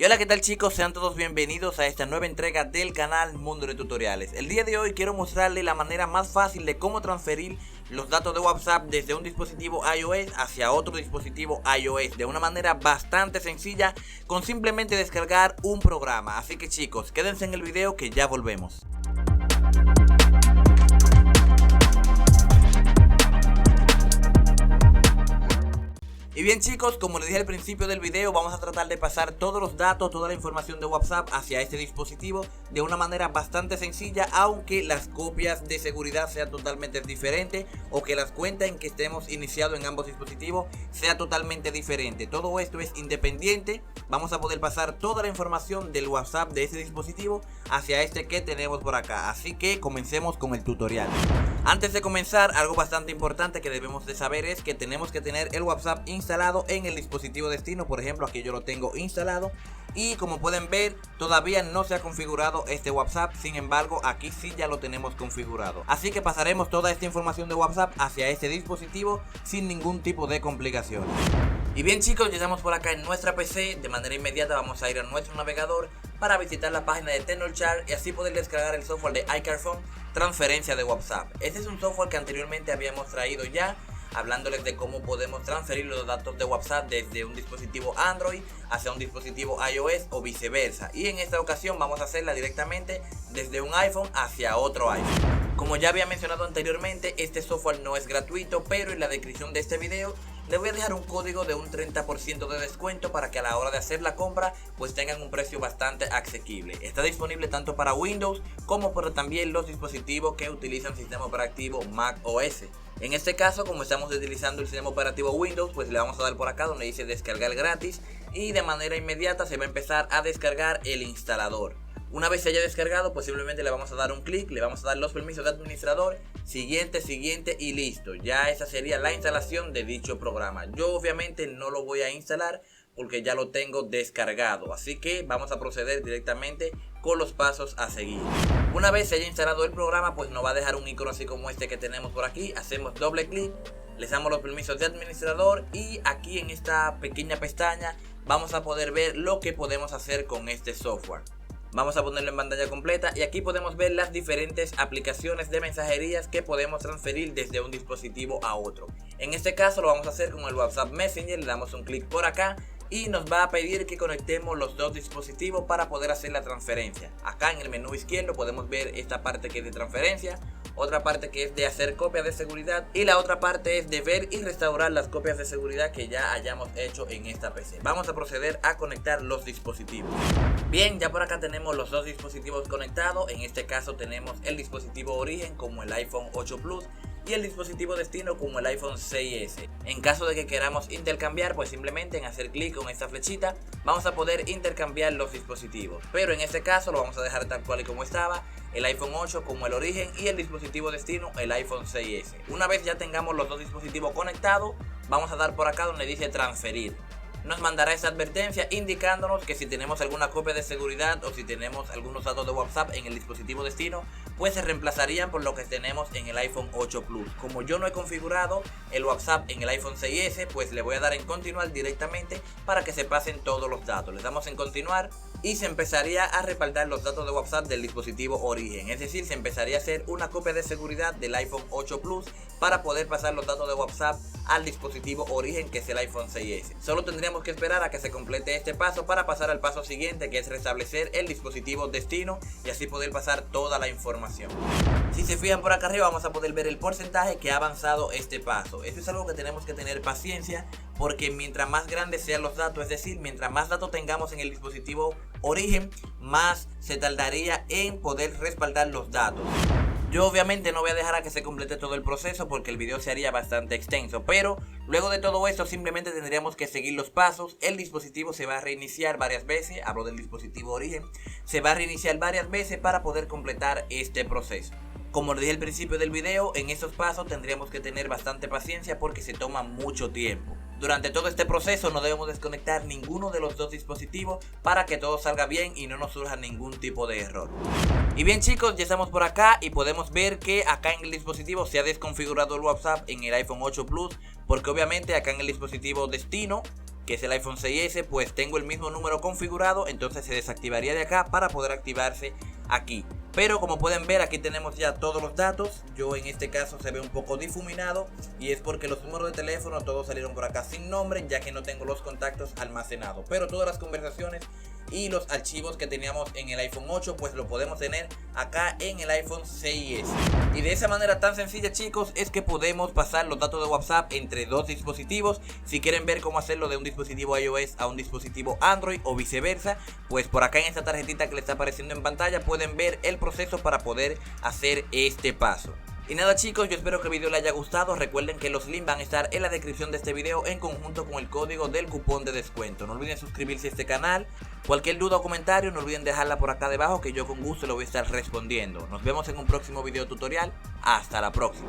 Y hola, ¿qué tal chicos? Sean todos bienvenidos a esta nueva entrega del canal Mundo de Tutoriales. El día de hoy quiero mostrarles la manera más fácil de cómo transferir los datos de WhatsApp desde un dispositivo iOS hacia otro dispositivo iOS de una manera bastante sencilla con simplemente descargar un programa. Así que chicos, quédense en el video que ya volvemos. Y bien chicos, como les dije al principio del video, vamos a tratar de pasar todos los datos, toda la información de WhatsApp hacia este dispositivo de una manera bastante sencilla, aunque las copias de seguridad sean totalmente diferentes o que las cuentas en que estemos iniciados en ambos dispositivos sea totalmente diferente. Todo esto es independiente. Vamos a poder pasar toda la información del WhatsApp de ese dispositivo hacia este que tenemos por acá. Así que comencemos con el tutorial. Antes de comenzar, algo bastante importante que debemos de saber es que tenemos que tener el WhatsApp instalado en el dispositivo destino. Por ejemplo, aquí yo lo tengo instalado y como pueden ver todavía no se ha configurado este WhatsApp. Sin embargo, aquí sí ya lo tenemos configurado. Así que pasaremos toda esta información de WhatsApp hacia este dispositivo sin ningún tipo de complicaciones. Y bien chicos, ya estamos por acá en nuestra PC. De manera inmediata vamos a ir a nuestro navegador para visitar la página de Tenorshare y así poder descargar el software de iCarphone transferencia de WhatsApp. Este es un software que anteriormente habíamos traído ya, hablándoles de cómo podemos transferir los datos de WhatsApp desde un dispositivo Android hacia un dispositivo iOS o viceversa. Y en esta ocasión vamos a hacerla directamente desde un iPhone hacia otro iPhone. Como ya había mencionado anteriormente, este software no es gratuito, pero en la descripción de este video les voy a dejar un código de un 30% de descuento para que a la hora de hacer la compra pues tengan un precio bastante asequible. Está disponible tanto para Windows como para también los dispositivos que utilizan sistema operativo Mac OS. En este caso, como estamos utilizando el sistema operativo Windows, pues le vamos a dar por acá donde dice descargar gratis y de manera inmediata se va a empezar a descargar el instalador. Una vez se haya descargado, pues simplemente le vamos a dar un clic, le vamos a dar los permisos de administrador, siguiente y listo. Ya esa sería la instalación de dicho programa. Yo obviamente no lo voy a instalar porque ya lo tengo descargado, así que vamos a proceder directamente con los pasos a seguir. Una vez se haya instalado el programa, pues nos va a dejar un icono así como este que tenemos por aquí. Hacemos doble clic, les damos los permisos de administrador y aquí en esta pequeña pestaña vamos a poder ver lo que podemos hacer con este software. Vamos a ponerlo en pantalla completa y aquí podemos ver las diferentes aplicaciones de mensajerías que podemos transferir desde un dispositivo a otro. En este caso lo vamos a hacer con el WhatsApp Messenger, le damos un clic por acá y nos va a pedir que conectemos los dos dispositivos para poder hacer la transferencia. Acá en el menú izquierdo podemos ver esta parte que es de transferencia, otra parte que es de hacer copias de seguridad y la otra parte es de ver y restaurar las copias de seguridad que ya hayamos hecho en esta PC. Vamos a proceder a conectar los dispositivos. Bien, ya por acá tenemos los dos dispositivos conectados. En este caso tenemos el dispositivo origen como el iPhone 8 Plus y el dispositivo destino como el iPhone 6S. En caso de que queramos intercambiar, pues simplemente en hacer clic con esta flechita vamos a poder intercambiar los dispositivos, pero en este caso lo vamos a dejar tal cual y como estaba, el iPhone 8 como el origen y el dispositivo destino el iPhone 6S. Una vez ya tengamos los dos dispositivos conectados, vamos a dar por acá donde dice transferir. Nos mandará esta advertencia indicándonos que si tenemos alguna copia de seguridad o si tenemos algunos datos de WhatsApp en el dispositivo destino, pues se reemplazarían por lo que tenemos en el iPhone 8 Plus. Como yo no he configurado el WhatsApp en el iPhone 6S, pues le voy a dar en continuar directamente para que se pasen todos los datos. Le damos en continuar y se empezaría a respaldar los datos de WhatsApp del dispositivo origen. Es decir, se empezaría a hacer una copia de seguridad del iPhone 8 Plus para poder pasar los datos de WhatsApp al dispositivo origen que es el iPhone 6S. Solo tendríamos que esperar a que se complete este paso para pasar al paso siguiente, que es restablecer el dispositivo destino y así poder pasar toda la información. Si se fijan por acá arriba vamos a poder ver el porcentaje que ha avanzado este paso. Esto es algo que tenemos que tener paciencia porque mientras más grandes sean los datos, es decir, mientras más datos tengamos en el dispositivo origen, más se tardaría en poder respaldar los datos. Yo obviamente no voy a dejar a que se complete todo el proceso porque el video se haría bastante extenso, pero luego de todo esto simplemente tendríamos que seguir los pasos. El dispositivo se va a reiniciar varias veces, hablo del dispositivo origen, se va a reiniciar varias veces para poder completar este proceso. Como les dije al principio del video, en estos pasos tendríamos que tener bastante paciencia porque se toma mucho tiempo. Durante todo este proceso no debemos desconectar ninguno de los dos dispositivos para que todo salga bien y no nos surja ningún tipo de error. Y bien chicos, ya estamos por acá y podemos ver que acá en el dispositivo se ha desconfigurado el WhatsApp en el iPhone 8 Plus porque obviamente acá en el dispositivo destino que es el iPhone 6S, pues tengo el mismo número configurado, entonces se desactivaría de acá para poder activarse aquí. Pero como pueden ver, aquí tenemos ya todos los datos. Yo en este caso se ve un poco difuminado y es porque los números de teléfono todos salieron por acá sin nombre, ya que no tengo los contactos almacenados. Pero todas las conversaciones y los archivos que teníamos en el iPhone 8 pues lo podemos tener acá en el iPhone 6S. Y de esa manera tan sencilla, chicos, es que podemos pasar los datos de WhatsApp entre dos dispositivos. Si quieren ver cómo hacerlo de un dispositivo iOS a un dispositivo Android o viceversa, pues por acá en esta tarjetita que les está apareciendo en pantalla pueden ver el proceso para poder hacer este paso. Y nada, chicos, yo espero que el video les haya gustado. Recuerden que los links van a estar en la descripción de este video en conjunto con el código del cupón de descuento. No olviden suscribirse a este canal. Cualquier duda o comentario no olviden dejarla por acá debajo, que yo con gusto lo voy a estar respondiendo. Nos vemos en un próximo video tutorial. Hasta la próxima.